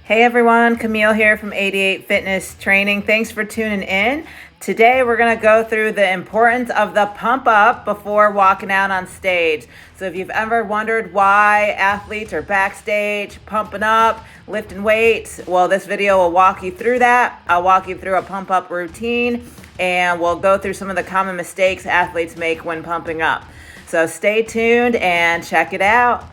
Hey everyone, Camille here from 88 Fitness Training. Thanks for tuning in. Today we're going to go through the importance of the pump up before walking out on stage. So if you've ever wondered why athletes are backstage pumping up, lifting weights, well, this video will walk you through that. I'll walk you through a pump up routine and we'll go through some of the common mistakes athletes make when pumping up. So stay tuned and check it out.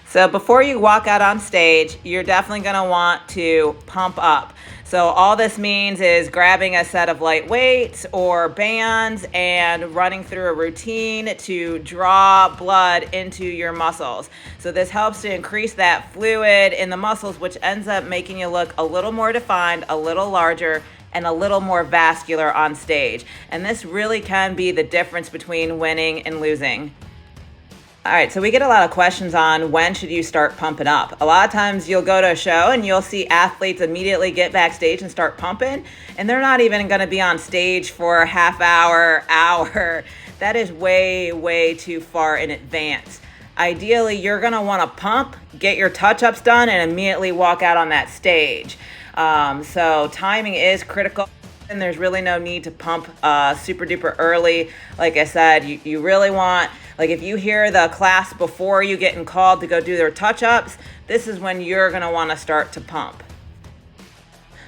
So before you walk out on stage, you're definitely going to want to pump up. So all this means is grabbing a set of light weights or bands and running through a routine to draw blood into your muscles. So this helps to increase that fluid in the muscles, which ends up making you look a little more defined, a little larger, and a little more vascular on stage. And this really can be the difference between winning and losing. All right, so we get a lot of questions on when should you start pumping up. A lot of times you'll go to a show and you'll see athletes immediately get backstage and start pumping, and they're not even going to be on stage for a half hour. That is way, way too far in advance. Ideally, you're going to want to pump, get your touch-ups done, and immediately walk out on that stage. So timing is critical. And there's really no need to pump super duper early. Like I said, you really want, like if you hear the class before you getting called to go do their touch-ups, this is when you're gonna wanna start to pump.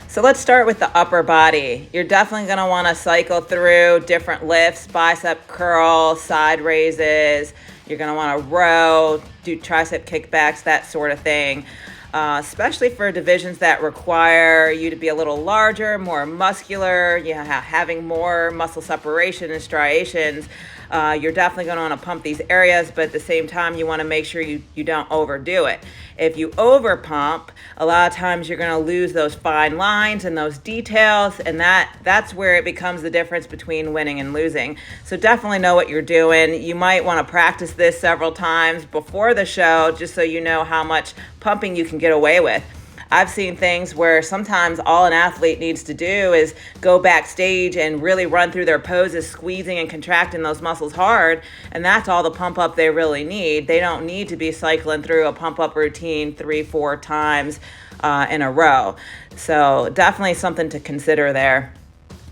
So let's start with the upper body. You're definitely gonna wanna cycle through different lifts, bicep curls, side raises. You're gonna wanna row, do tricep kickbacks, that sort of thing. Especially for divisions that require you to be a little larger, more muscular, having more muscle separation and striations. You're definitely going to want to pump these areas, but at the same time, you want to make sure you don't overdo it. If you over pump, a lot of times you're going to lose those fine lines and those details, and that's where it becomes the difference between winning and losing. So definitely know what you're doing. You might want to practice this several times before the show, just so you know how much pumping you can get away with. I've seen things where sometimes all an athlete needs to do is go backstage and really run through their poses, squeezing and contracting those muscles hard, and that's all the pump up they really need. They don't need to be cycling through a pump up routine 3-4 times in a row. So definitely something to consider there.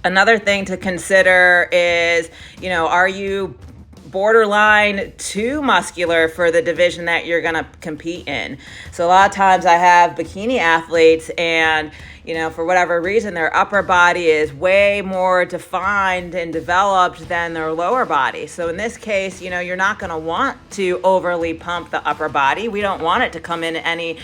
Another thing to consider is, are you borderline too muscular for the division that you're going to compete in? So a lot of times I have bikini athletes and for whatever reason, their upper body is way more defined and developed than their lower body. So in this case, you're not going to want to overly pump the upper body. We don't want it to come in any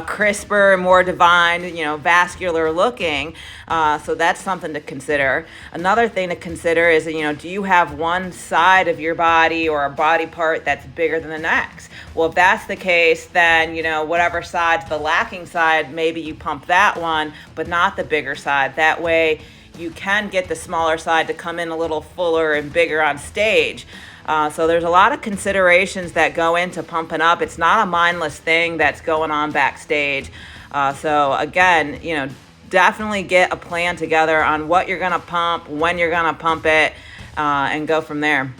crisper, more defined, vascular looking. So that's something to consider. Another thing to consider is, do you have one side of your body or a body part that's bigger than the next? Well, if that's the case, then, whatever side's the lacking side, maybe you pump that one, but not the bigger side. That way you can get the smaller side to come in a little fuller and bigger on stage. So there's a lot of considerations that go into pumping up. It's not a mindless thing that's going on backstage. So again, definitely get a plan together on what you're going to pump, when you're going to pump it, and go from there.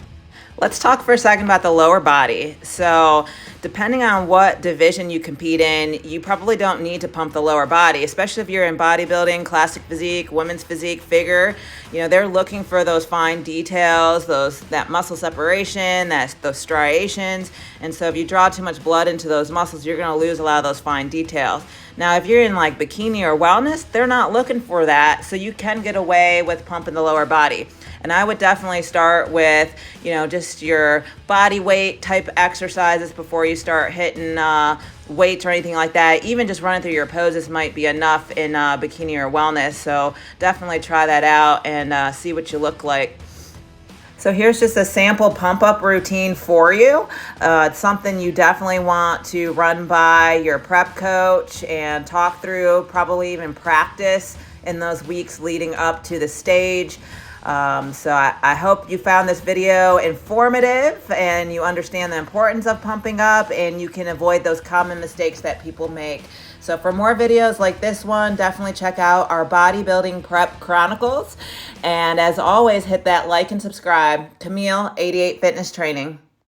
Let's talk for a second about the lower body. So depending on what division you compete in, you probably don't need to pump the lower body, especially if you're in bodybuilding, classic physique, women's physique, figure. They're looking for those fine details, that muscle separation, those striations. And so if you draw too much blood into those muscles, you're going to lose a lot of those fine details. Now, if you're in like bikini or wellness, they're not looking for that. So you can get away with pumping the lower body. And I would definitely start with, just your body weight type exercises before you start hitting weights or anything like that. Even just running through your poses might be enough in bikini or wellness. So definitely try that out and see what you look like. So here's just a sample pump up routine for you. It's something you definitely want to run by your prep coach and talk through, probably even practice in those weeks leading up to the stage. So I hope you found this video informative and you understand the importance of pumping up and you can avoid those common mistakes that people make. So for more videos like this one, definitely check out our Bodybuilding Prep Chronicles. And as always, hit that like and subscribe. Camille, 88 Fitness Training.